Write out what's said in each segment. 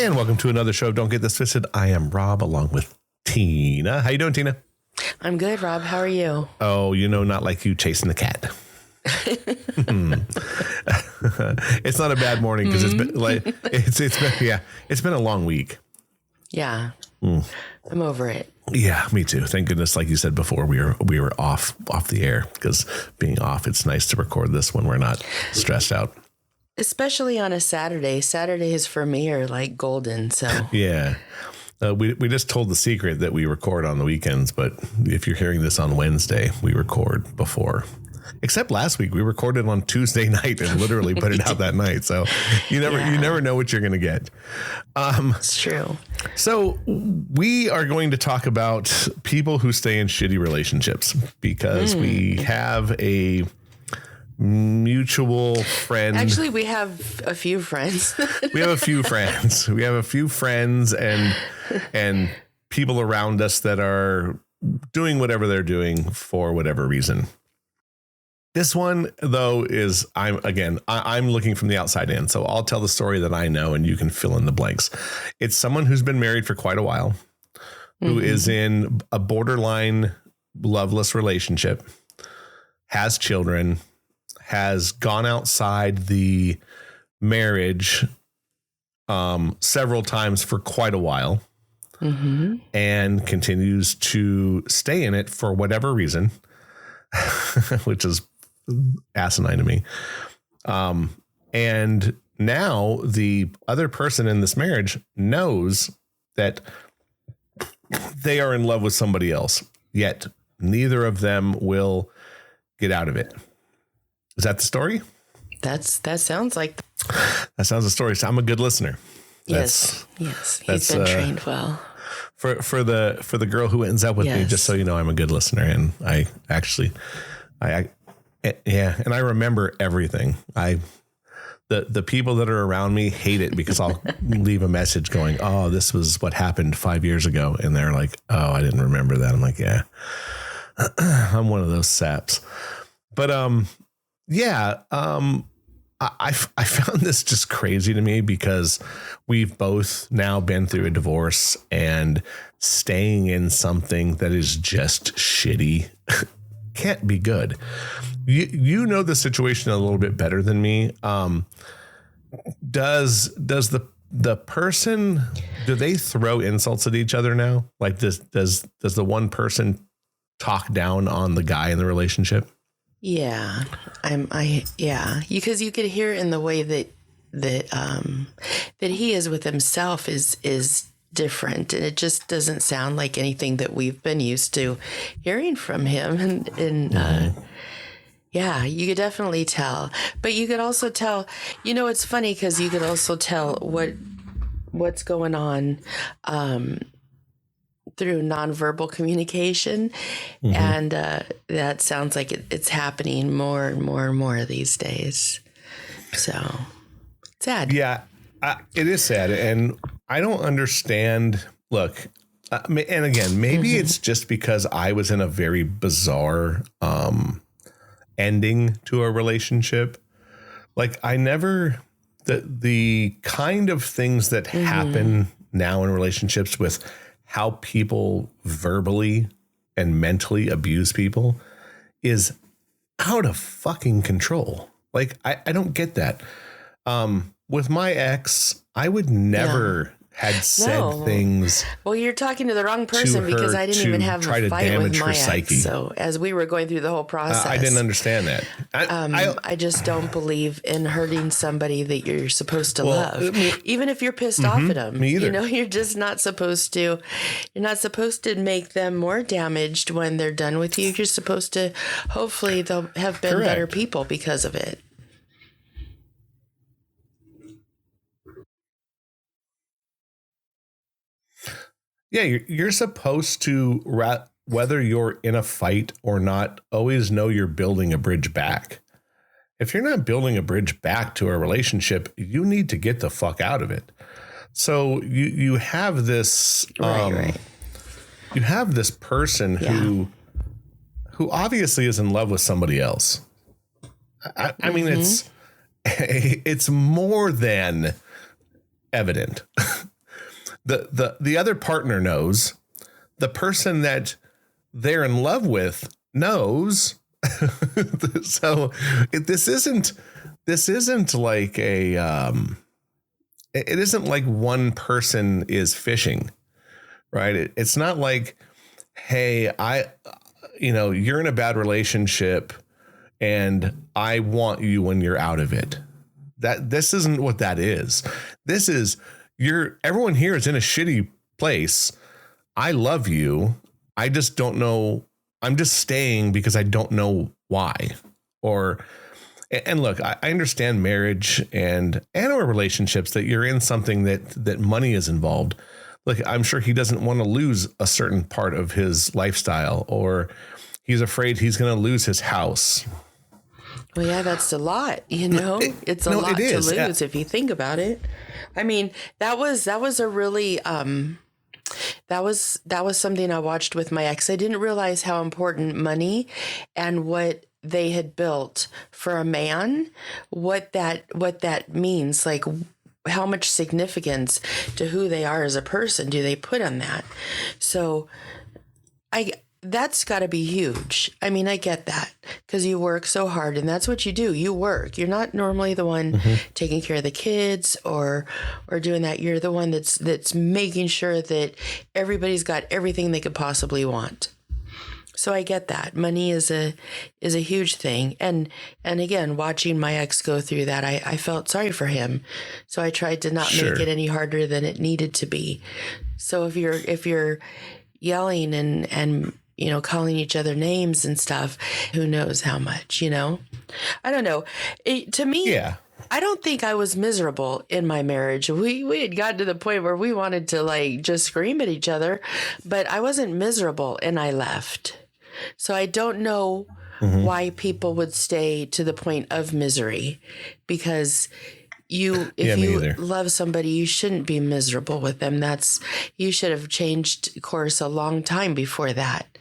And welcome to another show of Don't Get This Twisted. I am Rob along with Tina. How you doing, Tina? I'm good, Rob. How are you? Oh, not like you chasing the cat. It's not a bad morning because it's been a long week. Yeah. I'm over it. Yeah, me too. Thank goodness, like you said before, we were off the air, because being off, it's nice to record this when we're not stressed out. Especially on a Saturday. Saturdays for me are like golden. So yeah. We just told the secret that we record on the weekends, but if you're hearing this on Wednesday, we record before. Except last week, we recorded on Tuesday night and literally put it out that night. So you never know what you're going to get. It's true. So we are going to talk about people who stay in shitty relationships, because we have a mutual friend. Actually, we have a few friends. We have a few friends and people around us that are doing whatever they're doing for whatever reason. This one, though, is I'm looking from the outside in. So I'll tell the story that I know and you can fill in the blanks. It's someone who's been married for quite a while, who is in a borderline loveless relationship, has children, has gone outside the marriage several times for quite a while, and continues to stay in it for whatever reason, which is asinine to me. And now the other person in this marriage knows that they are in love with somebody else, yet neither of them will get out of it. Is that the story? That sounds like. That sounds the story. So I'm a good listener. Yes. He's been trained well. For the girl who ends up with me, just so you know, I'm a good listener, and I remember everything. The people that are around me hate it because I'll leave a message going, "Oh, this was what happened 5 years ago," and they're like, "Oh, I didn't remember that." I'm like, "Yeah, I'm one of those saps." But I found this just crazy to me, because we've both now been through a divorce, and staying in something that is just shitty can't be good. You know the situation a little bit better than me. Does the person, do they throw insults at each other now? Like, does the one person talk down on the guy in the relationship? Yeah, because you could hear in the way that he is with himself is different, and it just doesn't sound like anything that we've been used to hearing from him. And you could definitely tell, but you could also tell. It's funny because you could also tell what's going on through nonverbal communication. And that sounds like it's happening more and more and more these days. So sad. Yeah, it is sad. And I don't understand. Look, and again, maybe it's just because I was in a very bizarre ending to a relationship. Like, I never, the kind of things that happen now in relationships with how people verbally and mentally abuse people is out of fucking control. Like, I don't get that. With my ex, I would never had said things. Well, you're talking to the wrong person, because I didn't even have a fight with my ex. So as we were going through the whole process, I didn't understand that. I just don't believe in hurting somebody that you're supposed to love, even if you're pissed off at them. Me either. You're just not supposed to. You're not supposed to make them more damaged when they're done with you. You're supposed to. Hopefully, they'll have been better people because of it. Yeah, you're supposed to, whether you're in a fight or not, always know you're building a bridge back. If you're not building a bridge back to a relationship, you need to get the fuck out of it. So you have this, you have this person who obviously is in love with somebody else. I mean, it's more than evident. The other partner knows. The person that they're in love with knows. So this isn't like it isn't like one person is fishing, right? It's not like, hey, you're in a bad relationship and I want you when you're out of it. This isn't what that is. This is everyone here is in a shitty place. I love you. I just don't know. I'm just staying because I don't know why. And look, I understand marriage and our relationships, that you're in something that money is involved. Look, I'm sure he doesn't want to lose a certain part of his lifestyle, or he's afraid he's going to lose his house. Well, yeah, that's a lot, it's a lot to lose if you think about it. I mean, that was a really, that was something I watched with my ex. I didn't realize how important money and what they had built for a man, what that means, like how much significance to who they are as a person do they put on that. So that's got to be huge. I mean, I get that, because you work so hard, and that's what you do. You work. You're not normally the one taking care of the kids or doing that. You're the one that's making sure that everybody's got everything they could possibly want. So I get that. Money is a huge thing. And again, watching my ex go through that, I felt sorry for him. So I tried to not make it any harder than it needed to be. So if you're yelling and calling each other names and stuff, who knows how much, I don't know. To me, I don't think I was miserable in my marriage. We had gotten to the point where we wanted to just scream at each other, but I wasn't miserable and I left. So I don't know why people would stay to the point of misery, because if you love somebody, you shouldn't be miserable with them. You should have changed course a long time before that.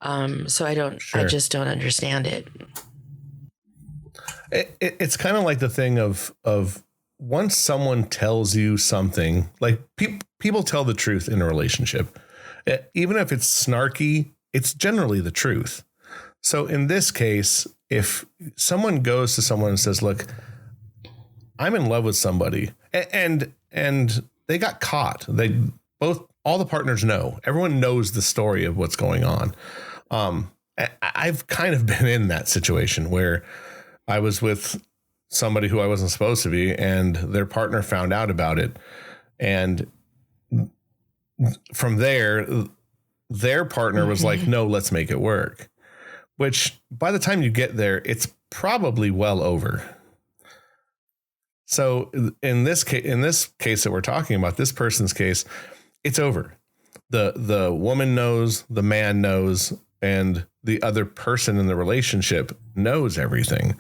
So I just don't understand it. It's kind of like the thing of once someone tells you something, like people tell the truth in a relationship, even if it's snarky, it's generally the truth. So in this case, if someone goes to someone and says, look, I'm in love with somebody, and they got caught. All the partners know. Everyone knows the story of what's going on. I've kind of been in that situation where I was with somebody who I wasn't supposed to be, and their partner found out about it. And from there, their partner was like, no, let's make it work. Which by the time you get there, it's probably well over. So in this case that we're talking about, this person's case, it's over. The woman knows, the man knows, and the other person in the relationship knows everything.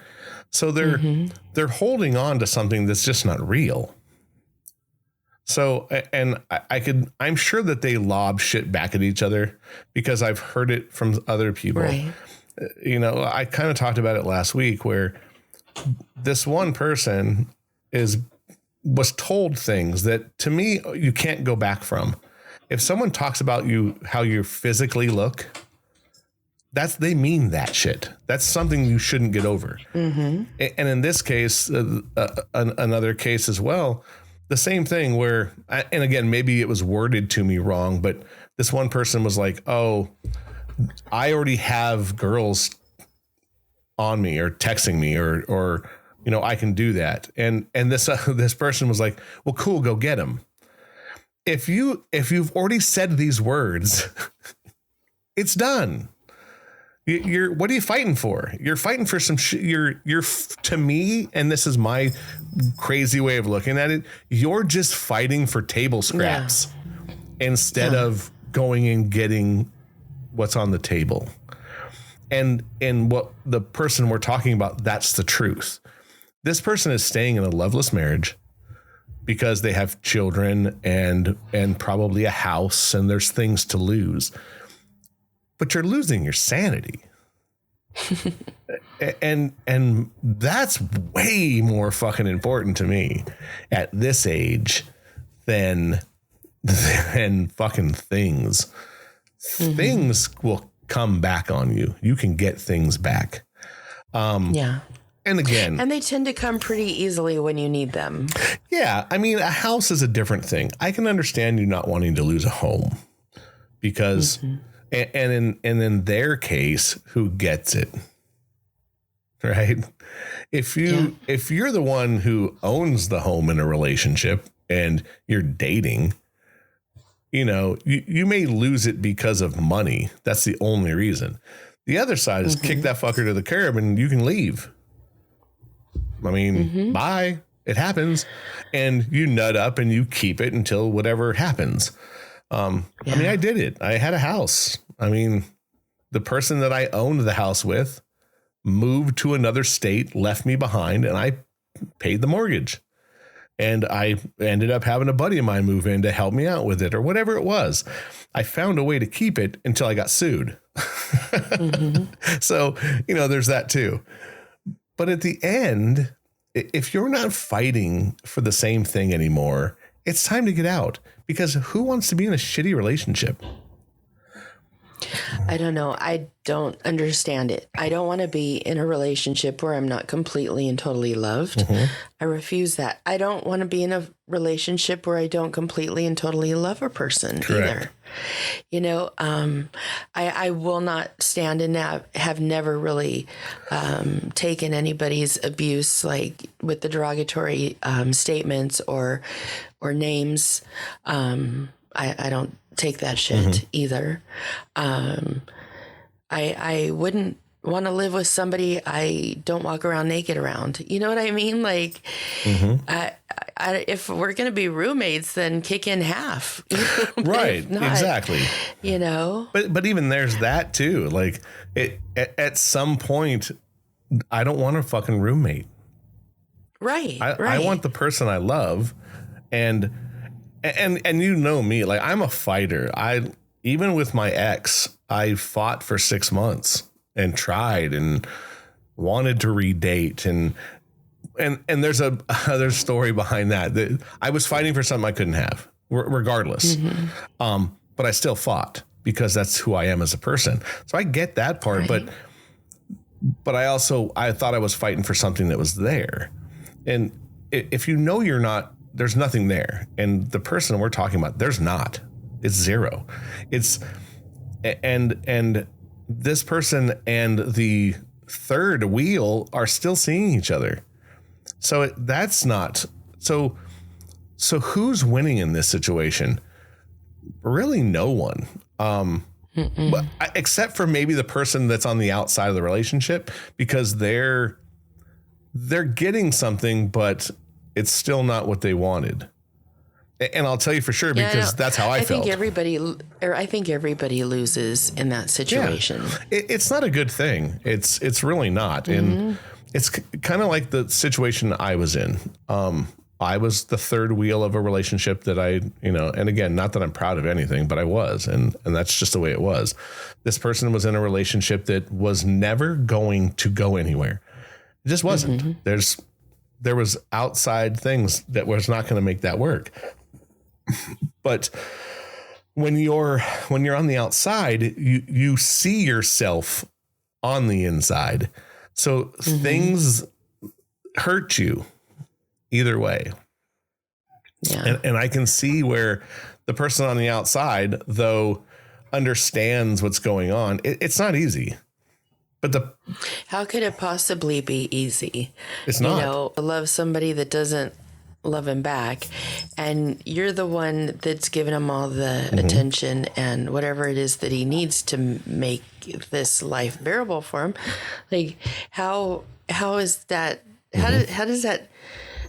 So they're holding on to something that's just not real. So, and I'm sure that they lob shit back at each other, because I've heard it from other people. Right. I kind of talked about it last week, where this one person was told things that, to me, you can't go back from. If someone talks about how you physically look, they mean that shit. That's something you shouldn't get over. And in this case, another case as well, the same thing where, and again, maybe it was worded to me wrong, but this one person was like, oh, I already have girls on me or texting me or I can do that. And this person was like, well, cool, go get them. If you've already said these words, it's done. What are you fighting for? You're fighting for some you're to me, and this is my crazy way of looking at it, you're just fighting for table scraps instead of going and getting what's on the table. And what the person we're talking about, that's the truth. This person is staying in a loveless marriage because they have children and probably a house, and there's things to lose. But you're losing your sanity. and that's way more fucking important to me at this age than than fucking things. Things will come back on you. You can get things back. Yeah. And again, And they tend to come pretty easily when you need them. yeah, I mean, a house is a different thing. I can understand you not wanting to lose a home because, and in their case, who gets it, right? If you're the one who owns the home in a relationship and you're dating, you know, you may lose it because of money. That's the only reason. The other side is kick that fucker to the curb and you can leave. I mean, bye. It happens. And you nut up and you keep it until whatever happens. I mean, I did it. I had a house. I mean, the person that I owned the house with moved to another state, left me behind, and I paid the mortgage. And I ended up having a buddy of mine move in to help me out with it or whatever it was. I found a way to keep it until I got sued. So, you know, there's that too. But at the end, if you're not fighting for the same thing anymore, it's time to get out, because who wants to be in a shitty relationship? I don't know. I don't understand it. I don't want to be in a relationship where I'm not completely and totally loved. I refuse that. I don't want to be in a relationship where I don't completely and totally love a person either. You know, I will not stand and have never really taken anybody's abuse, like with the derogatory statements or names. I don't take that shit either. I wouldn't want to live with somebody I don't walk around naked around. You know what I mean? Like, if we're going to be roommates, then kick in half. Right. Not, exactly. You know, but even there's that too. Like at some point, I don't want a fucking roommate. Right. I want the person I love. And you know me, like I'm a fighter. Even with my ex, I fought for 6 months and tried and wanted to redate and there's other story behind that I was fighting for something I couldn't have regardless. But I still fought because that's who I am as a person. So I get that part, but I thought I was fighting for something that was there. And if you know you're not, there's nothing there. And the person we're talking about, there's not. It's zero. It's and this person and the third wheel are still seeing each other. So that's not so who's winning in this situation? Really no one. But except for maybe the person that's on the outside of the relationship, because they're getting something, but it's still not what they wanted. And I'll tell you for sure, because that's how I felt. I think everybody loses in that situation. Yeah. It's not a good thing. It's really not. And it's kind of like the situation I was in. I was the third wheel of a relationship that and again, not that I'm proud of anything, but I was, and that's just the way it was. This person was in a relationship that was never going to go anywhere. It just wasn't. There was outside things that was not going to make that work. But when you're on the outside, you see yourself on the inside. So things hurt you either way. Yeah. And I can see where the person on the outside, though, understands what's going on. It's not easy. But how could it possibly be easy? It's not. You know, love somebody that doesn't love him back, and you're the one that's giving him all the attention and whatever it is that he needs to make this life bearable for him. Like, how is that? How does that?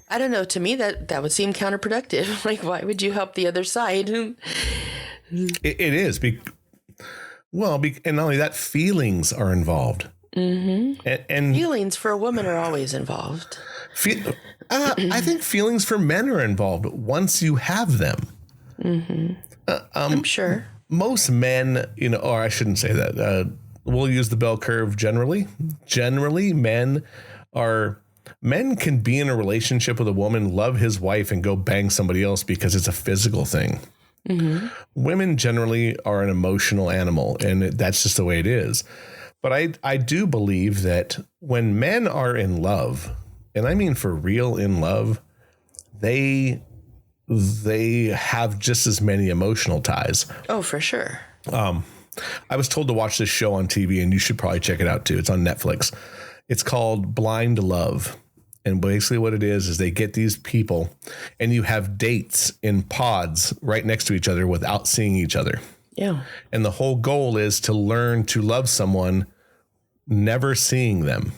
I don't know. To me, that would seem counterproductive. Like, why would you help the other side? It is. And not only that, feelings are involved. And feelings for a woman are always involved. I think feelings for men are involved once you have them. I'm sure. Most men, or I shouldn't say that. We'll use the bell curve generally. Generally, men can be in a relationship with a woman, love his wife, and go bang somebody else because it's a physical thing. Women generally are an emotional animal, and that's just the way it is. But I do believe that when men are in love, and I mean for real in love, they have just as many emotional ties. Oh, for sure. I was told to watch this show on TV, and you should probably check it out too. It's on Netflix. It's called Blind Love. And basically what it is they get these people and you have dates in pods right next to each other without seeing each other. Yeah. And the whole goal is to learn to love someone, never seeing them.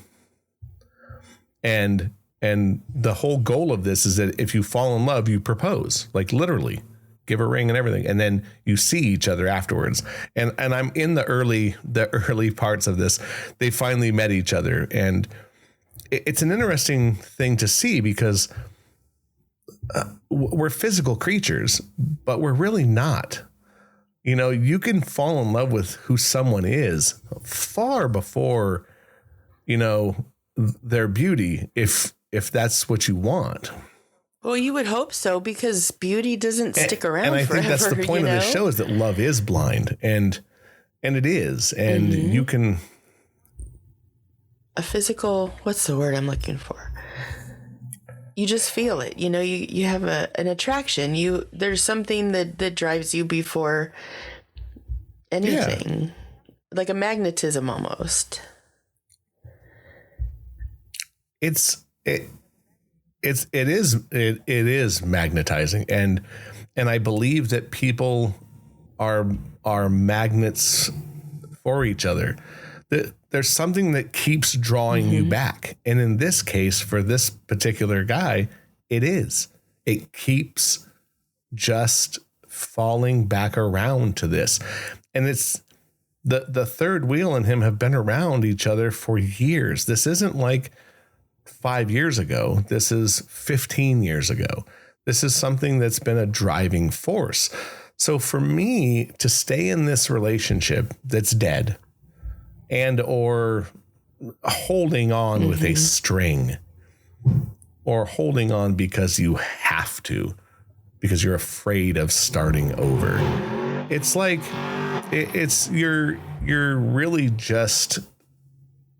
And the whole goal of this is that if you fall in love, you propose, like literally give a ring and everything. And then you see each other afterwards. And I'm in the early parts of this. They finally met each other, and it's an interesting thing to see because we're physical creatures, but we're really not. You know, you can fall in love with who someone is far before, you know, their beauty, if that's what you want. Well, you would hope so, because beauty doesn't stick around forever. And I think that's the point of this show, is that love is blind, and it is. And you can... A physical, what's the word I'm looking for? You just feel it. You know, you have an attraction. There's something that drives you before anything. Yeah. Like a magnetism almost. It is magnetizing, and I believe that people are magnets for each other. There's something that keeps drawing you back, and in this case, for this particular guy, it keeps just falling back around to this, and it's the third wheel and him have been around each other for years. This isn't like 5 years ago. This is 15 years ago. This is something that's been a driving force. So for me to stay in this relationship that's dead and or holding on with a string, or holding on because you have to, because you're afraid of starting over, it's like you're really just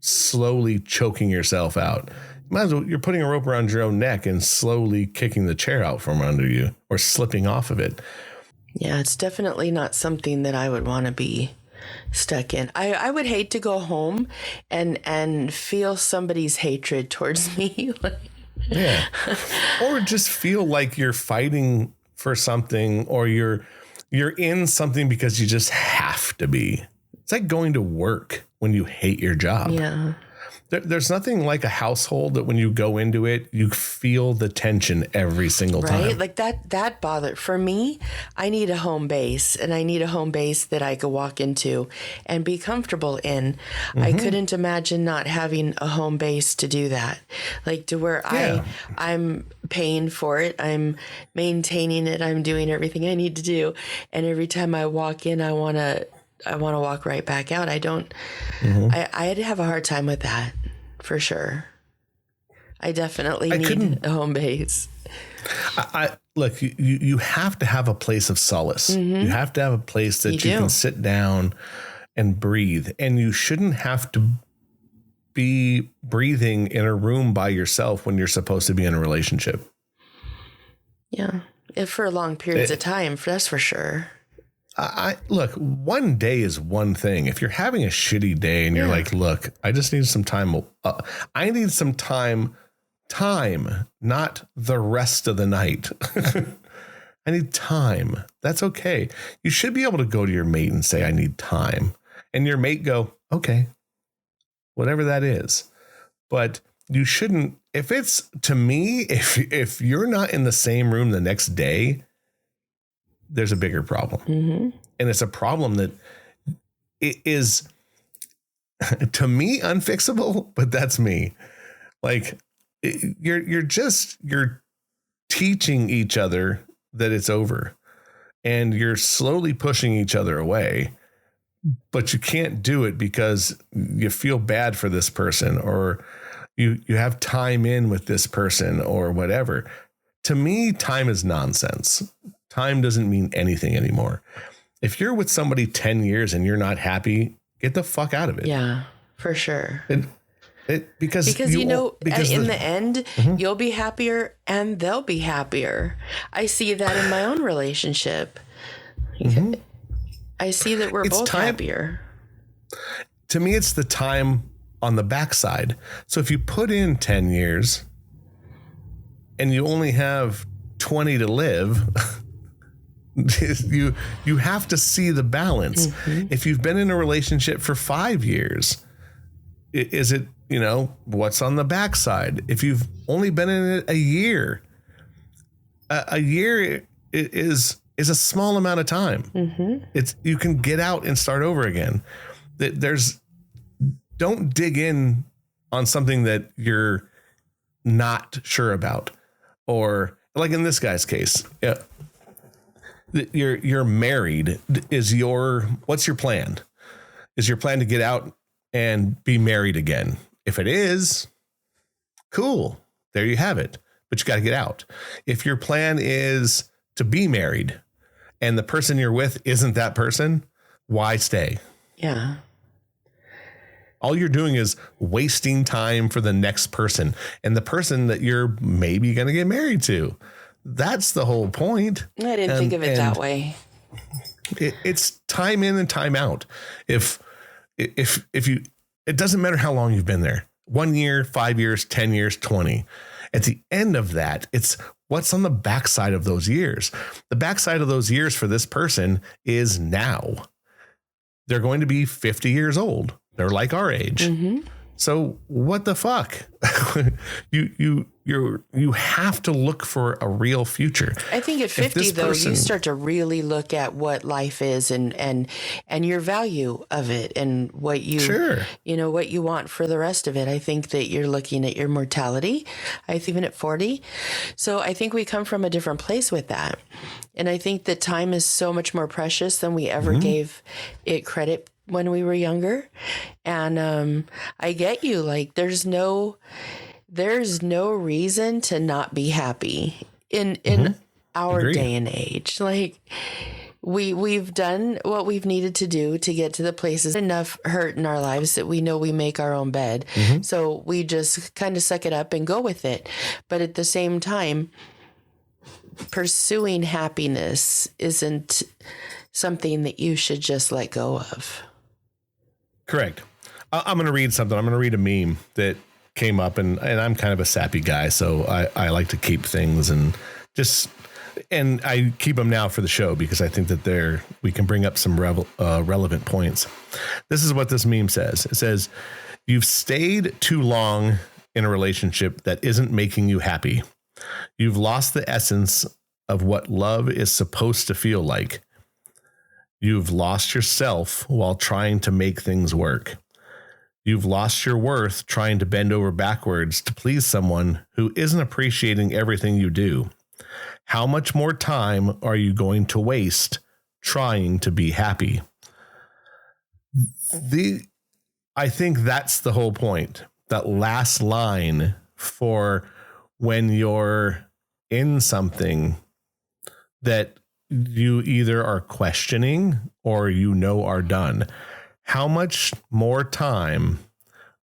slowly choking yourself out. Might as well, you're putting a rope around your own neck and slowly kicking the chair out from under you or slipping off of it. Yeah, it's definitely not something that I would want to be stuck in. I would hate to go home and feel somebody's hatred towards me. Yeah. Or just feel like you're fighting for something, or you're in something because you just have to be. It's like going to work when you hate your job. Yeah. There's nothing like a household that when you go into it, you feel the tension every single time. Right? Like that bothered. For me, I need a home base, and I need a home base that I could walk into and be comfortable in. I couldn't imagine not having a home base to do that. Like to where I'm paying for it. I'm maintaining it. I'm doing everything I need to do. And every time I walk in, I want to walk right back out. I'd have a hard time with that, for sure. I definitely need a home base. Look, you have to have a place of solace. You have to have a place that you can sit down and breathe. And you shouldn't have to be breathing in a room by yourself when you're supposed to be in a relationship. Yeah. If for long periods of time, that's for sure. Look, one day is one thing. If you're having a shitty day and you're like, look, I just need some time. I need some time, not the rest of the night. I need time. That's okay. You should be able to go to your mate and say, I need time. And your mate go, okay, whatever that is. But you shouldn't, if it's, to me, if you're not in the same room the next day, there's a bigger problem. And it's a problem that it is, to me, unfixable, but that's me. Like you're teaching each other that it's over, and you're slowly pushing each other away, but you can't do it because you feel bad for this person, or you have time in with this person or whatever. To me, time is nonsense. Time doesn't mean anything anymore. If you're with somebody 10 years and you're not happy, get the fuck out of it. Yeah, for sure. Because in the end, mm-hmm. you'll be happier and they'll be happier. I see that in my own relationship. Mm-hmm. I see that we're both happier. To me, it's the time on the backside. So if you put in 10 years and you only have 20 to live, you have to see the balance. Mm-hmm. If you've been in a relationship for 5 years, is it, what's on the backside? If you've only been in it a year is a small amount of time. Mm-hmm. You can get out and start over again. Don't dig in on something that you're not sure about, or like in this guy's case, you're married. What's your plan? Is your plan to get out and be married again? If it is, cool. There you have it. But you got to get out. If your plan is to be married and the person you're with isn't that person, why stay? Yeah. All you're doing is wasting time for the next person and the person that you're maybe going to get married to. That's the whole point. I didn't think of it that way. It's time in and time out. If you, it doesn't matter how long you've been there, 1 year, 5 years, 10 years, 20. At the end of that, it's what's on the backside of those years. The backside of those years for this person is now. They're going to be 50 years old. They're like our age. Mm-hmm. So what the fuck? You have to look for a real future. I think at 50 you start to really look at what life is and your value of it and what what you want for the rest of it. I think that you're looking at your mortality. I think even at 40. So I think we come from a different place with that. And I think that time is so much more precious than we ever mm-hmm. gave it credit when we were younger. And I get you. Like there's no reason to not be happy in mm-hmm. our Agreed. day and age. Like we've done what we've needed to do to get to the places. Enough hurt in our lives that we know we make our own bed. Mm-hmm. So we just kind of suck it up and go with it. But at the same time, pursuing happiness isn't something that you should just let go of. Correct. I'm going to read something. I'm going to read a meme that came up, and I'm kind of a sappy guy, so I like to keep things and I keep them now for the show because I think that we can bring up some relevant points. This is what this meme says. It says, "You've stayed too long in a relationship that isn't making you happy. You've lost the essence of what love is supposed to feel like. You've lost yourself while trying to make things work. You've lost your worth trying to bend over backwards to please someone who isn't appreciating everything you do. How much more time are you going to waste trying to be happy?" I think that's the whole point. That last line for when you're in something that you either are questioning or are done. How much more time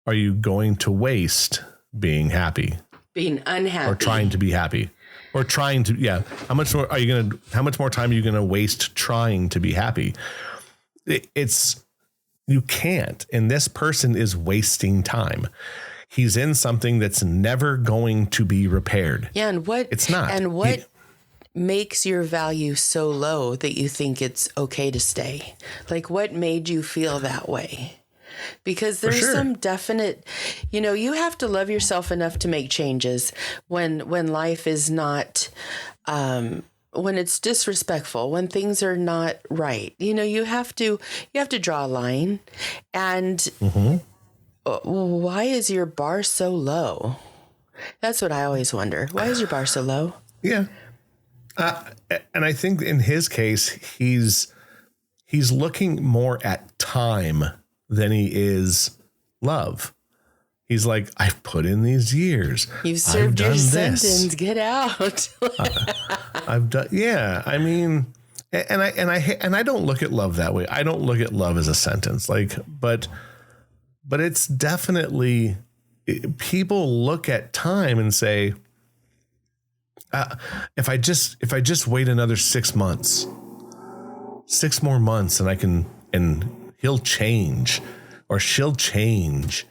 are you going to waste being happy? Being unhappy. Or trying to be happy. Or trying to, yeah. How much more time are you going to waste trying to be happy? You can't. And this person is wasting time. He's in something that's never going to be repaired. Yeah, and it's not. And what makes your value so low that you think it's okay to stay? Like, what made you feel that way? Because there's some definite, you have to love yourself enough to make changes when life is not, when it's disrespectful, when things are not right. You have to draw a line. And mm-hmm. Why is your bar so low? That's what I always wonder. Why is your bar so low? Yeah. And I think in his case, he's looking more at time than he is love. He's like, I've put in these years. You've served your sentence. Get out. I've done. Yeah. I mean, and I don't look at love that way. I don't look at love as a sentence, but it's definitely, people look at time and say, if I just wait another 6 months, 6 more months, and he'll change or she'll change.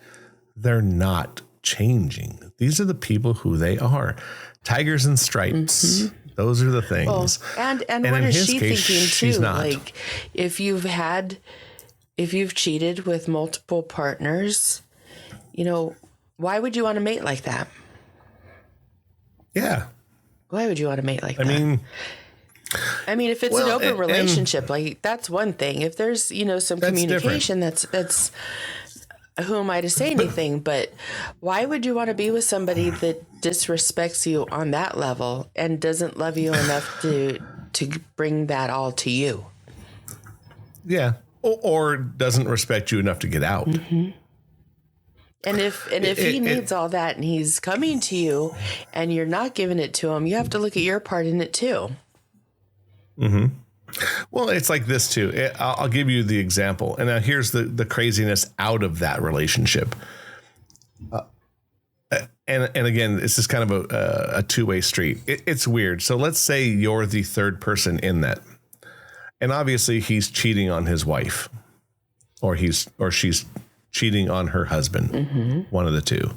They're not changing. These are the people who they are. Tigers and stripes. Mm-hmm. Those are the things. Well, and what is she thinking too? She's not. Like, if you've cheated with multiple partners, why would you want to mate like that? Yeah. Why would you want to mate like that? I mean, if it's an open relationship, like, that's one thing. If there's, some communication, that's who am I to say anything? But why would you want to be with somebody that disrespects you on that level and doesn't love you enough to bring that all to you? Yeah. Or doesn't respect you enough to get out. Mm-hmm. And if he needs all that and he's coming to you and you're not giving it to him, you have to look at your part in it too. Mm-hmm. Well, it's like this too. I'll give you the example. And now here's the craziness out of that relationship. And again, it's just kind of a two-way street. It's weird. So let's say you're the third person in that. And obviously he's cheating on his wife or she's cheating on her husband. Mm-hmm. One of the two.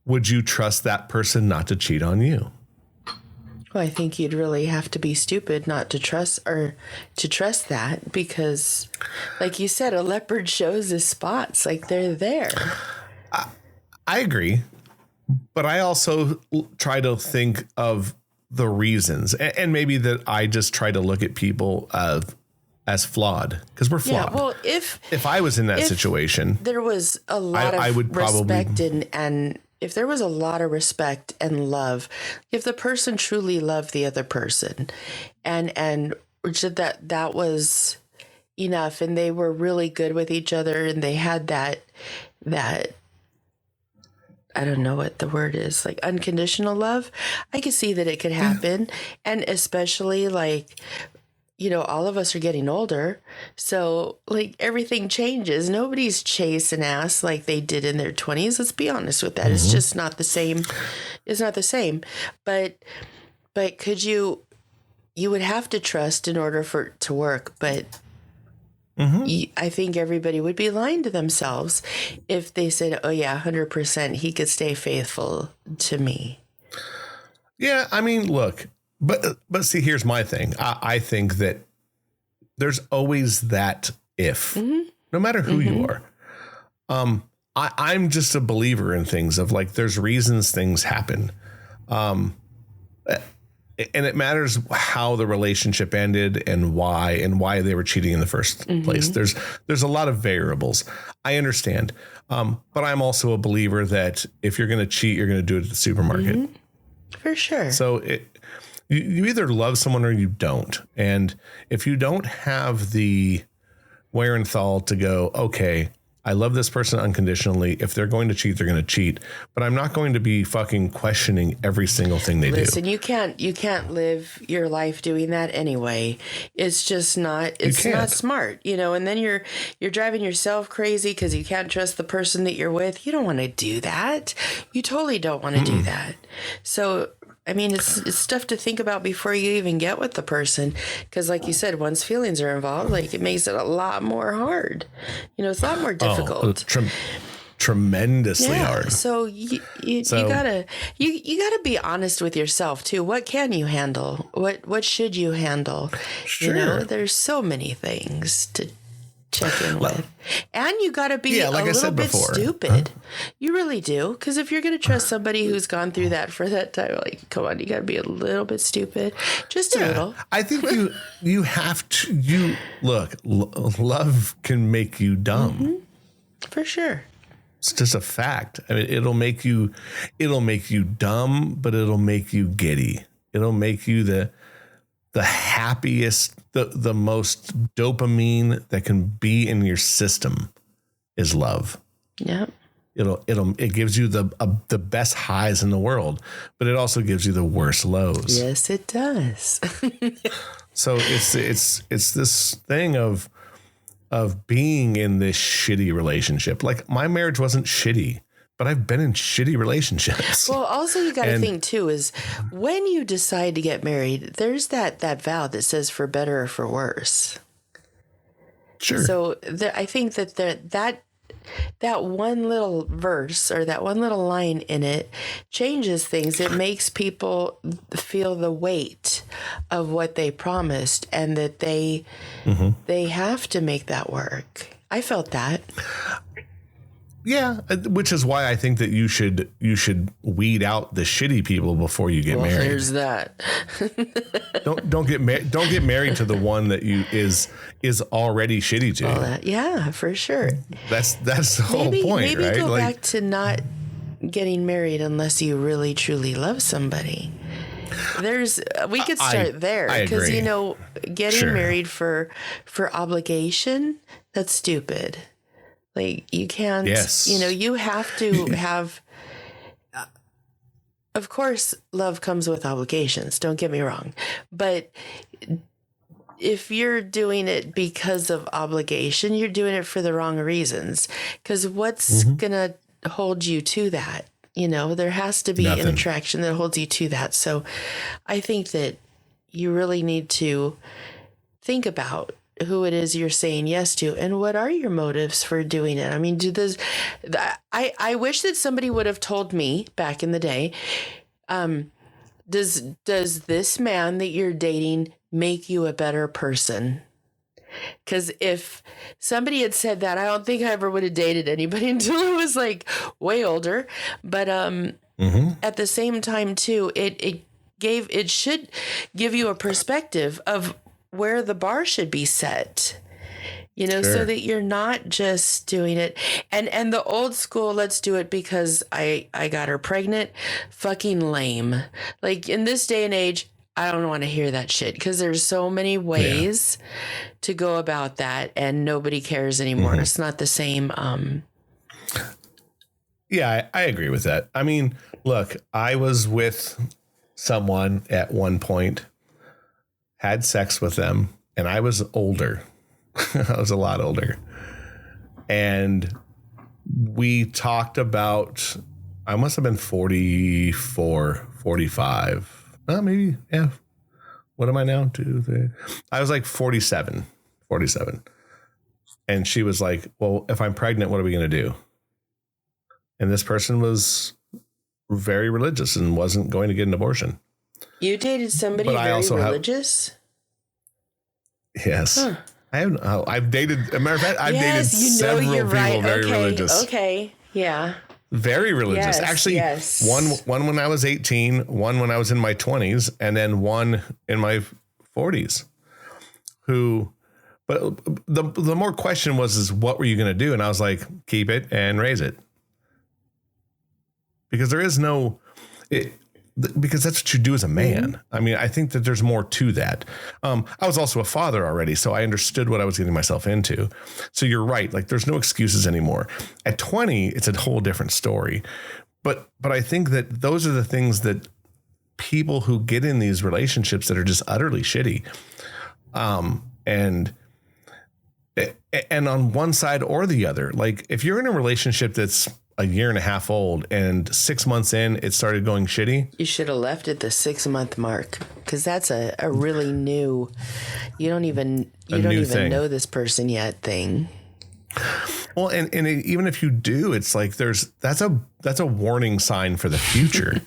Would you trust that person not to cheat on you? Well, I think you'd really have to be stupid not to trust that, because, like you said, a leopard shows his spots. Like, they're there. I agree, but I also try to think of the reasons, and maybe that I just try to look at people as flawed, because we're flawed. Yeah, well, if I was in that situation, there was a lot of respect and if there was a lot of respect and love, if the person truly loved the other person and that was enough, and they were really good with each other, and they had that I don't know what the word is, like unconditional love, I could see that it could happen. And especially, like, all of us are getting older. So, like, everything changes. Nobody's chasing ass like they did in their 20s. Let's be honest with that. Mm-hmm. It's just not the same. It's not the same. But could you would have to trust in order for it to work. But mm-hmm. I think everybody would be lying to themselves if they said, oh, yeah, 100% he could stay faithful to me. Yeah, I mean, look. But see, here's my thing. I think that there's always that if, mm-hmm. no matter who mm-hmm. you are. I'm just a believer in things of, like, there's reasons things happen. And it matters how the relationship ended and why they were cheating in the first mm-hmm. place. There's a lot of variables. I understand. But I'm also a believer that if you're going to cheat, you're going to do it at the supermarket. Mm-hmm. For sure. So you either love someone or you don't. And if you don't have the wherewithal to go, okay, I love this person unconditionally. If they're going to cheat, they're going to cheat. But I'm not going to be fucking questioning every single thing they do. Listen, you can't live your life doing that anyway. It's just not, it's not smart, and then you're driving yourself crazy because you can't trust the person that you're with. You don't want to do that. You totally don't want to do that. So, I mean, it's stuff to think about before you even get with the person. Because, like you said, once feelings are involved, like, it makes it a lot more hard. It's a lot more difficult. Tremendously hard. So you gotta be honest with yourself too. What can you handle? What should you handle? Sure. There's so many things to check in with. And you got to be a little bit stupid. You really do. Because if you're going to trust somebody who's gone through that for that time, like, come on, you got to be a little bit stupid. Just a little. I think you have to, love can make you dumb. Mm-hmm. For sure. It's just a fact. I mean, it'll make you dumb, but it'll make you giddy. It'll make you the happiest, the most dopamine that can be in your system is love. Yep. It gives you the best highs in the world, but it also gives you the worst lows. Yes, it does. So it's this thing of being in this shitty relationship. Like, my marriage wasn't shitty, but I've been in shitty relationships. Well, also you got to think too, is when you decide to get married, there's that vow that says for better or for worse. Sure. So I think that one little verse or that one little line in it changes things. It makes people feel the weight of what they promised, and that they have to make that work. I felt that. Yeah, which is why I think that you should weed out the shitty people before you get married. There's that. don't get married to the one that is already shitty to you. Yeah, for sure. That's the whole point, maybe right? Go back to not getting married unless you really truly love somebody. We could start there, because getting married for obligation, that's stupid. Like, you can't, you have to have, of course, love comes with obligations. Don't get me wrong. But if you're doing it because of obligation, you're doing it for the wrong reasons. Because what's going to hold you to that? There has to be an attraction that holds you to that. So I think that you really need to think about who it is you're saying yes to, and what are your motives for doing it. I mean, I wish that somebody would have told me back in the day, does this man that you're dating make you a better person? Because if somebody had said that, I don't think I ever would have dated anybody until I was like way older. But at the same time too, it should give you a perspective of where the bar should be set, so that you're not just doing it. And the old school, let's do it because I got her pregnant, fucking lame. Like, in this day and age, I don't want to hear that shit, because there's so many ways to go about that, and nobody cares anymore. It's not the same. Yeah, I agree with that. I mean, look, I was with someone at one point, had sex with them, and I was older. I was a lot older. And we talked about, I must have been 44, 45. Maybe, yeah. What am I now? 2, 3. I was like 47. And she was like, well, if I'm pregnant, what are we going to do? And this person was very religious and wasn't going to get an abortion. You dated somebody very religious? Yes. Huh. I've dated, as a matter of fact, I've dated several people very religious. Okay. Yeah. Very religious. Actually, one when I was 18, one when I was in my 20s, and then one in my 40s. But the more question was what were you going to do? And I was like, keep it and raise it. Because there is because that's what you do as a man. I mean, I think that there's more to that. I was also a father already, so I understood what I was getting myself into. So you're right. Like, there's no excuses anymore. At 20, it's a whole different story. But I think that those are the things that people who get in these relationships that are just utterly shitty. And on one side or the other, like, if you're in a relationship that's a year and a half old and 6 months in, it started going shitty. You should have left at the 6-month mark, because that's a really new, you don't even know this person yet thing. Well, and even if you do, it's like that's a warning sign for the future.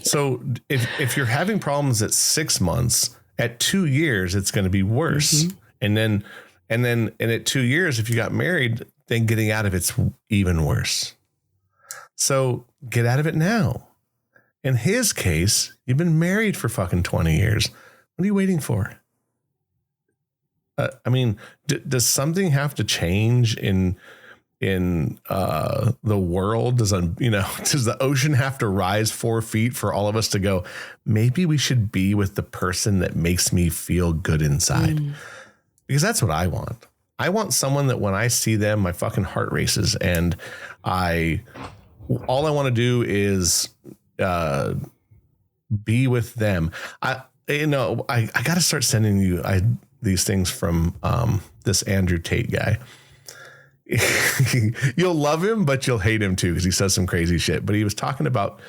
So if you're having problems at 6 months, at 2 years, it's going to be worse. And then at 2 years, if you got married, then getting out of it's even worse. So get out of it now. In his case, you've been married for fucking 20 years. What are you waiting for? I mean, does something have to change in the world? Does the ocean have to rise 4 feet for all of us to go, maybe we should be with the person that makes me feel good inside? Because that's what I want. I want someone that when I see them, my fucking heart races, and all I want to do is be with them. I got to start sending you these things from this Andrew Tate guy. You'll love him, but you'll hate him too, because he says some crazy shit. But he was talking about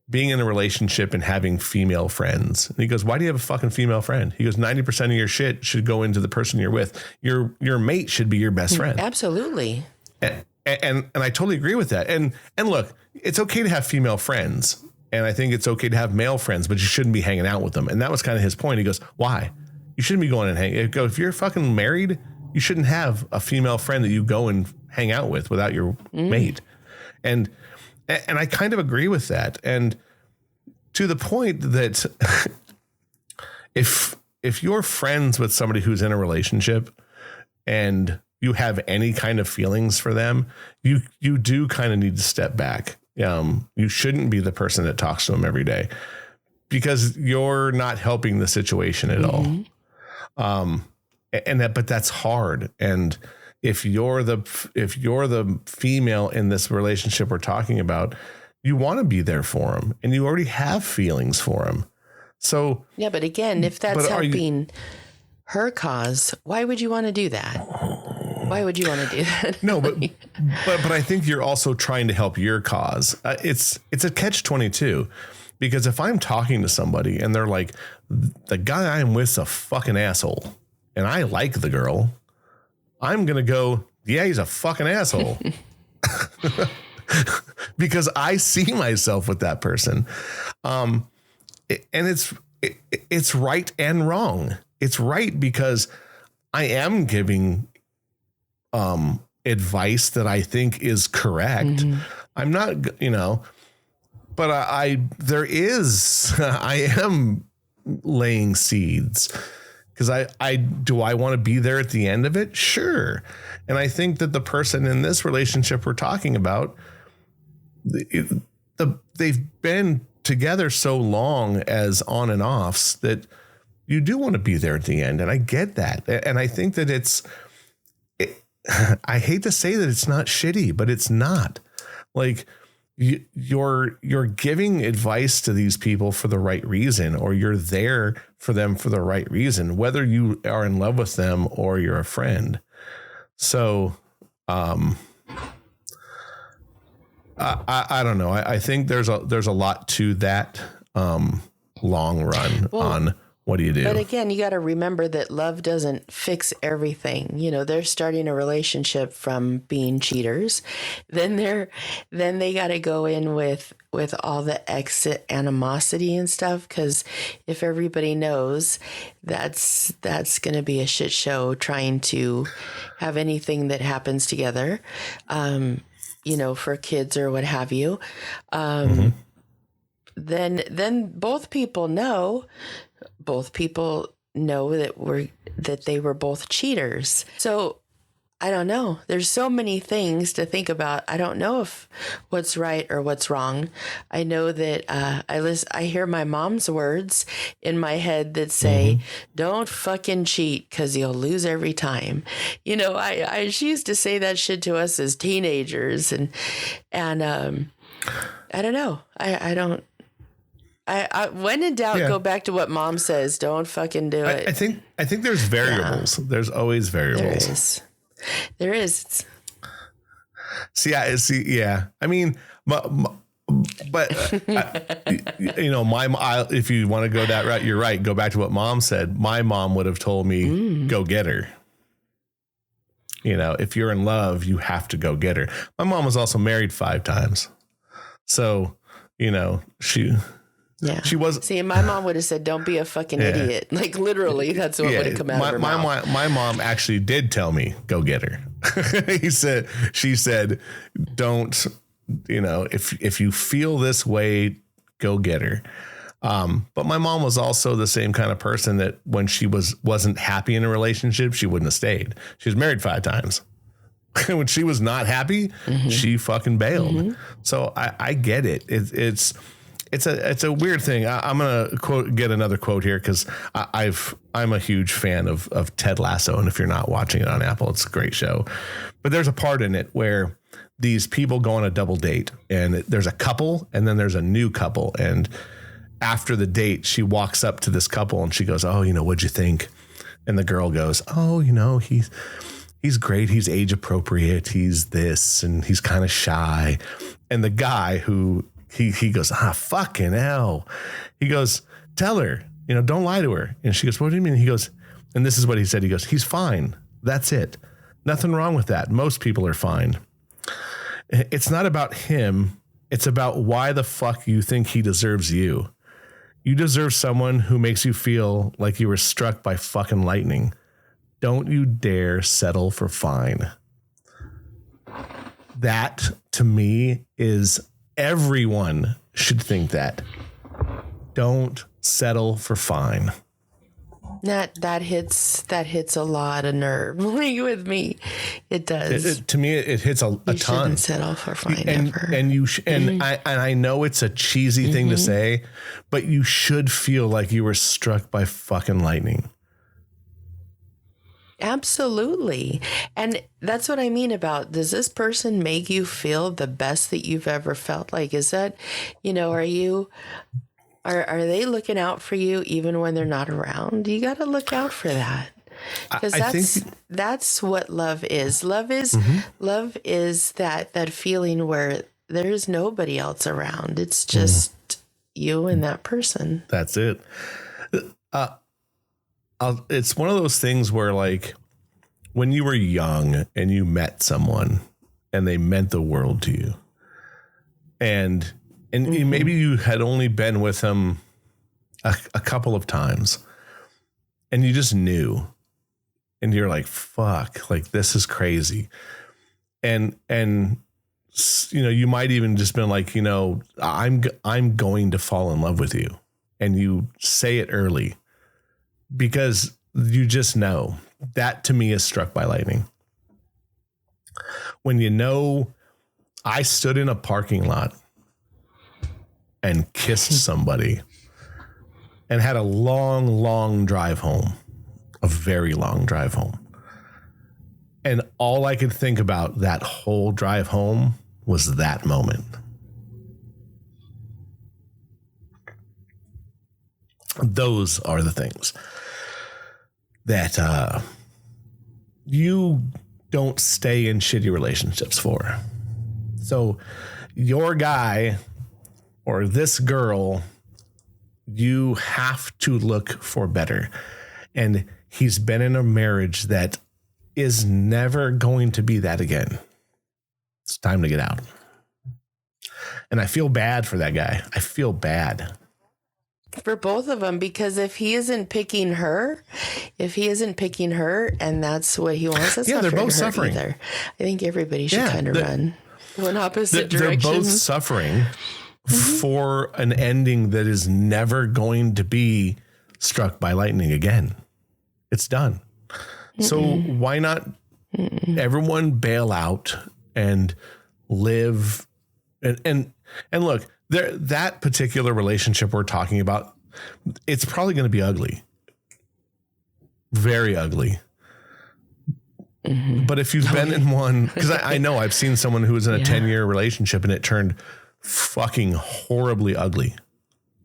being in a relationship and having female friends. And he goes, why do you have a fucking female friend? He goes, 90% of your shit should go into the person you're with. Your mate should be your best friend. Absolutely. And I totally agree with that. And look, it's okay to have female friends. And I think it's okay to have male friends, but you shouldn't be hanging out with them. And that was kind of his point. He goes, why? You shouldn't be going and if you're fucking married, you shouldn't have a female friend that you go and hang out with without your mate. And I kind of agree with that. And to the point that if you're friends with somebody who's in a relationship and you have any kind of feelings for them, you do kind of need to step back. You shouldn't be the person that talks to them every day, because you're not helping the situation at all. But that's hard. And if you're the female in this relationship we're talking about, you want to be there for them, and you already have feelings for them. So yeah, but again, if that's helping her cause, why would you want to do that? Why would you want to do that? No, but I think you're also trying to help your cause. It's a catch-22, because if I'm talking to somebody and they're like, the guy I'm with's a fucking asshole, and I like the girl, I'm going to go, yeah, he's a fucking asshole. Because I see myself with that person. And it's right and wrong. It's right because I am giving advice that I think is correct. I'm not, but I am laying seeds. Because I want to be there at the end of it? Sure. And I think that the person in this relationship we're talking about, they've been together so long as on and offs that you do want to be there at the end. And I get that. And I think that I hate to say that it's not shitty, but it's not. Like, you're giving advice to these people for the right reason, or you're there for them for the right reason, whether you are in love with them or you're a friend. So, I don't know. I think there's a lot to that, long run on what do you do? But again, you got to remember that love doesn't fix everything. They're starting a relationship from being cheaters. Then they got to go in with all the exit animosity and stuff. Because if everybody knows, that's going to be a shit show trying to have anything that happens together, for kids or what have you. Then both people know that they were both cheaters. So I don't know. There's so many things to think about. I don't know if what's right or what's wrong. I know that I hear my mom's words in my head that say, don't fucking cheat because you'll lose every time. She used to say that shit to us as teenagers. And I don't know. I don't. When in doubt, go back to what mom says. Don't fucking do it. I think there's variables. Yeah. There's always variables. There is. Yeah. I mean, but if you want to go that route, you're right. Go back to what mom said. My mom would have told me, go get her. If you're in love, you have to go get her. My mom was also married 5 times. So, she was. See, my mom would have said, "Don't be a fucking idiot." Like literally, that's what would have come out of her mouth. My mom actually did tell me, "Go get her." She said, "Don't, if you feel this way, go get her." But my mom was also the same kind of person that when she wasn't happy in a relationship, she wouldn't have stayed. She was married 5 times. When she was not happy, she fucking bailed. So I get it. it's a weird thing. I'm gonna get another quote here because I'm a huge fan of Ted Lasso, and if you're not watching it on Apple, it's a great show. But there's a part in it where these people go on a double date, and there's a couple, and then there's a new couple, and after the date, she walks up to this couple and she goes, "Oh, what'd you think?" And the girl goes, "Oh, he's great. He's age appropriate. He's this, and he's kind of shy." And the guy who he goes, fucking hell. He goes, "Tell her, don't lie to her." And she goes, "What do you mean?" He goes, and this is what he said. He goes, "He's fine. That's it. Nothing wrong with that. Most people are fine. It's not about him. It's about why the fuck you think he deserves you. You deserve someone who makes you feel like you were struck by fucking lightning. Don't you dare settle for fine." That to me is everyone should think that. Don't settle for fine. That hits a lot of nerve with me. It does. To me, it hits a ton. You shouldn't settle for fine ever. And I know it's a cheesy thing to say, but you should feel like you were struck by fucking lightning. Absolutely. And that's what I mean about, does this person make you feel the best that you've ever felt? Like, is that, are they looking out for you even when they're not around? You got to look out for that. Because that's what love is. Love is that feeling where there's nobody else around. It's just you and that person. That's it. It's one of those things where, like, when you were young and you met someone and they meant the world to you, and maybe you had only been with them a couple of times, and you just knew, and you're like, fuck, like, this is crazy. And you might even just been like, I'm going to fall in love with you. And you say it early, because you just know. That to me is struck by lightning. When I stood in a parking lot and kissed somebody and had a long, long drive home, a very long drive home. And all I could think about that whole drive home was that moment. Those are the things that you don't stay in shitty relationships for. So your guy or this girl, you have to look for better. And he's been in a marriage that is never going to be that again. It's time to get out. And I feel bad for that guy. I feel bad. For both of them, because if he isn't picking her and that's what he wants, that's not they're fair both to her suffering. either. I think everybody should kind of run one opposite direction. They're both suffering for an ending that is never going to be struck by lightning again. It's done. So why not everyone bail out and live and look, that particular relationship we're talking about, it's probably going to be ugly. Very ugly. But if you've been in one, because I know I've seen someone who was in a 10-year relationship and it turned fucking horribly ugly.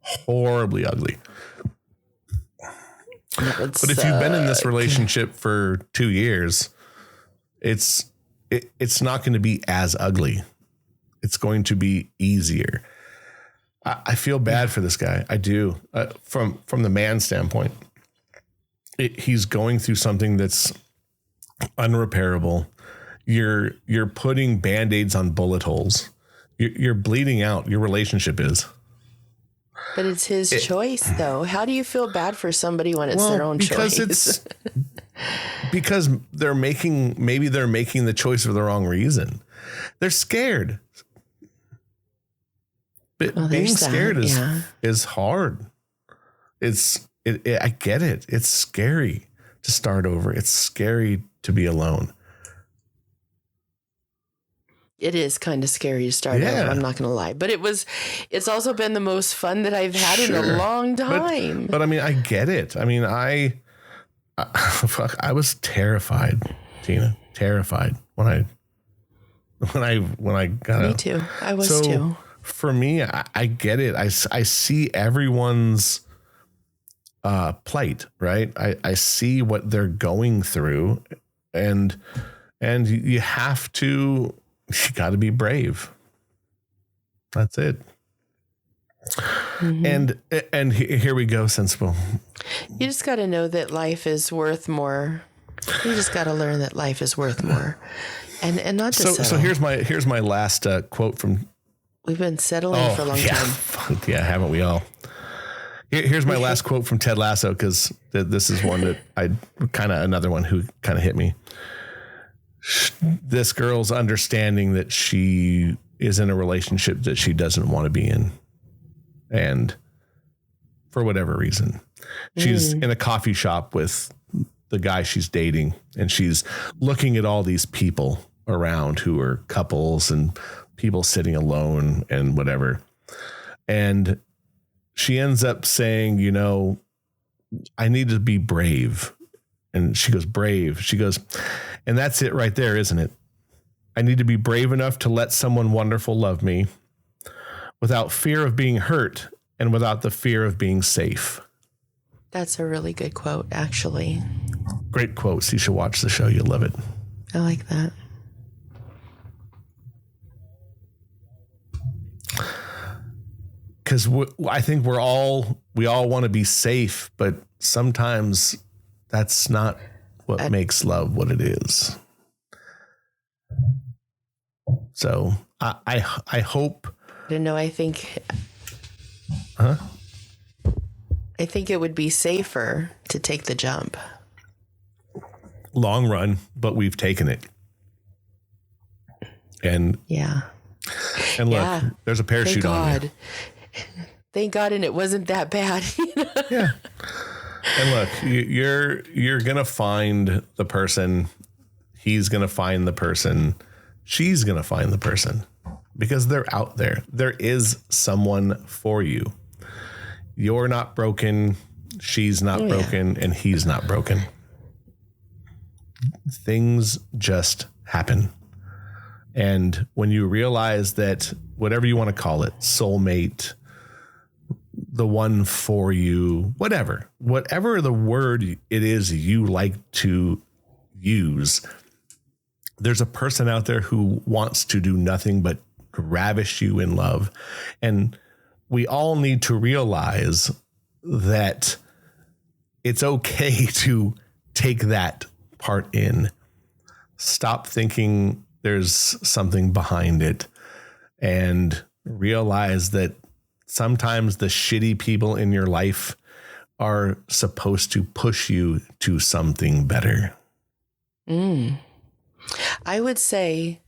Horribly ugly. But if you've been in this relationship for 2 years, it's not going to be as ugly. It's going to be easier. I feel bad for this guy. I do. From the man's standpoint, he's going through something that's unrepairable. You're putting Band-Aids on bullet holes. You're bleeding out. Your relationship is. But it's his choice, though. How do you feel bad for somebody when it's their own choice? Because they're making the choice for the wrong reason. They're scared. But being scared is hard. I get it. It's scary to start over. It's scary to be alone. It is kind of scary to start over. I'm not going to lie, but it's also been the most fun that I've had in a long time. But I mean, I get it. I mean, I was terrified, Tina, terrified when I got Me too. I was too. For me, I get it. I see everyone's plight, right? I see what they're going through, and you got to be brave. That's it. Mm-hmm. And here we go, sensible. You just got to know that life is worth more. You just got to learn that life is worth more, and not to settle. So here's my last quote from. We've been settling for a long time. Yeah, haven't we all? Here's my last quote from Ted Lasso, because this is one that another one who kind of hit me. This girl's understanding that she is in a relationship that she doesn't want to be in. And for whatever reason, she's in a coffee shop with the guy she's dating, and she's looking at all these people around who are couples and people sitting alone and whatever. And she ends up saying, I need to be brave. And she goes, brave. She goes, and that's it right there, isn't it? I need to be brave enough to let someone wonderful love me without fear of being hurt and without the fear of being safe. That's a really good quote, actually. Great quotes. You should watch the show. You'll love it. I like that. Because I think we all want to be safe, but sometimes that's not what makes love what it is. So I hope. No, I think. I think it would be safer to take the jump. Long run, but we've taken it. And yeah. And look, there's a parachute on you. Thank God, and it wasn't that bad. Yeah. And look, you're gonna find the person. He's gonna find the person. She's gonna find the person, because they're out there. There is someone for you. You're not broken. She's not broken, and he's not broken. Things just happen. And when you realize that, whatever you want to call it, soulmate, the one for you, whatever the word it is you like to use, there's a person out there who wants to do nothing but ravish you in love. And we all need to realize that it's okay to take that part in. Stop thinking there's something behind it, and realize that sometimes the shitty people in your life are supposed to push you to something better. I would say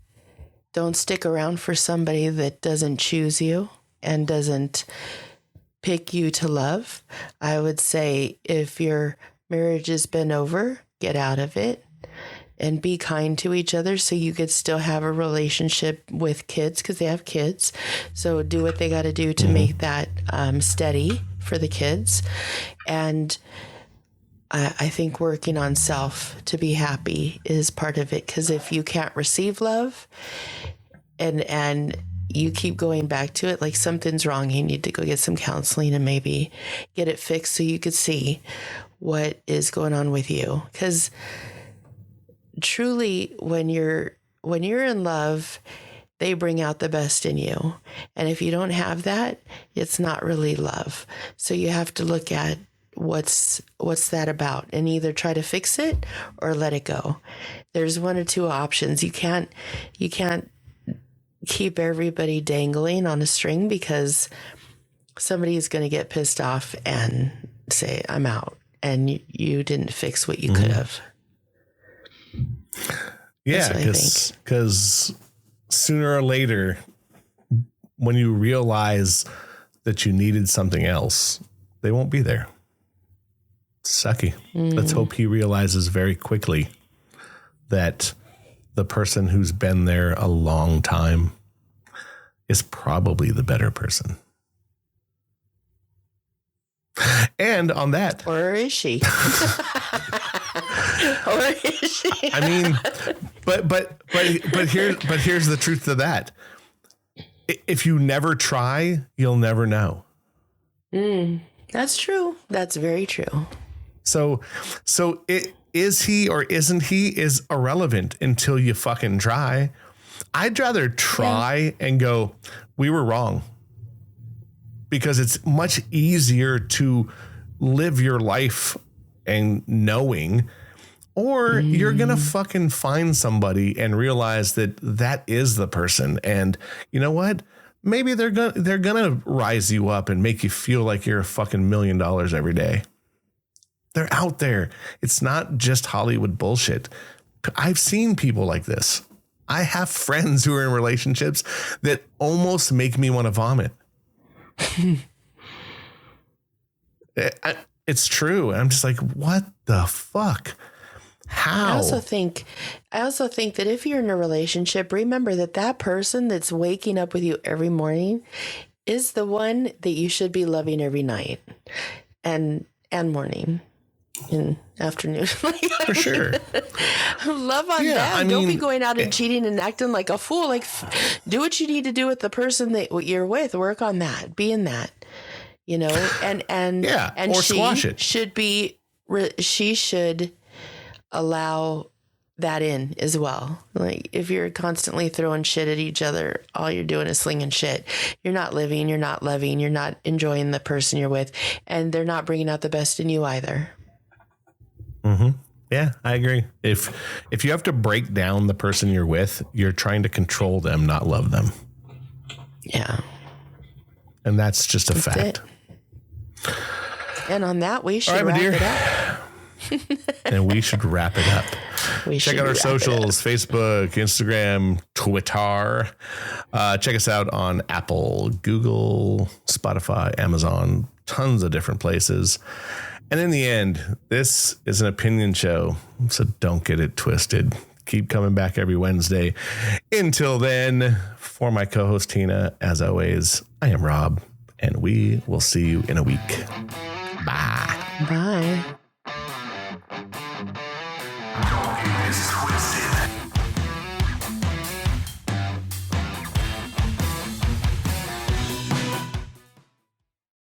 don't stick around for somebody that doesn't choose you and doesn't pick you to love. I would say if your marriage has been over, get out of it and be kind to each other so you could still have a relationship with kids, because they have kids. So do what they got to do to make that steady for the kids. And I think working on self to be happy is part of it, because if you can't receive love and you keep going back to it, like something's wrong, you need to go get some counseling and maybe get it fixed so you could see what is going on with you. Because truly, when you're in love, they bring out the best in you. And if you don't have that, it's not really love. So you have to look at what's that about, and either try to fix it or let it go. There's one or two options. You can't keep everybody dangling on a string, because somebody is going to get pissed off and say, I'm out, and you didn't fix what you could have. Yeah, because sooner or later, when you realize that you needed something else, they won't be there. Sucky. Let's hope he realizes very quickly that the person who's been there a long time is probably the better person. And on that, or is she? Or is she? I mean, but here's the truth to that. If you never try, you'll never know. That's true. That's very true. So is he or isn't he is irrelevant until you fucking try. I'd rather try and go, we were wrong. Because it's much easier to live your life and knowing, or you're going to fucking find somebody and realize that that is the person. And you know what? Maybe they're going to rise you up and make you feel like you're a fucking $1 million every day. They're out there. It's not just Hollywood bullshit. I've seen people like this. I have friends who are in relationships that almost make me want to vomit. It's true. I'm just like, what the fuck? How? I also think that if you're in a relationship, remember that person that's waking up with you every morning is the one that you should be loving every night and morning and afternoon. For sure. Love on them. Don't be going out and cheating and acting like a fool. Like, do what you need to do with the person that you're with. Work on that. Be in that, and or she squash it. She should allow that in as well. Like, if you're constantly throwing shit at each other, all you're doing is slinging shit. You're not living, you're not loving, you're not enjoying the person you're with, and they're not bringing out the best in you either. Mm-hmm. Yeah, I agree. If you have to break down the person you're with, you're trying to control them, not love them. Yeah. And that's just a fact. And on that, we should wrap it up. And we should wrap it up. Check out our socials, Facebook, Instagram, Twitter. Check us out on Apple, Google, Spotify, Amazon, tons of different places. And in the end, this is an opinion show, so don't get it twisted. Keep coming back every Wednesday. Until then, for my co-host Tina, as always, I am Rob, and we will see you in a week. Bye. Bye. Don't get this twisted.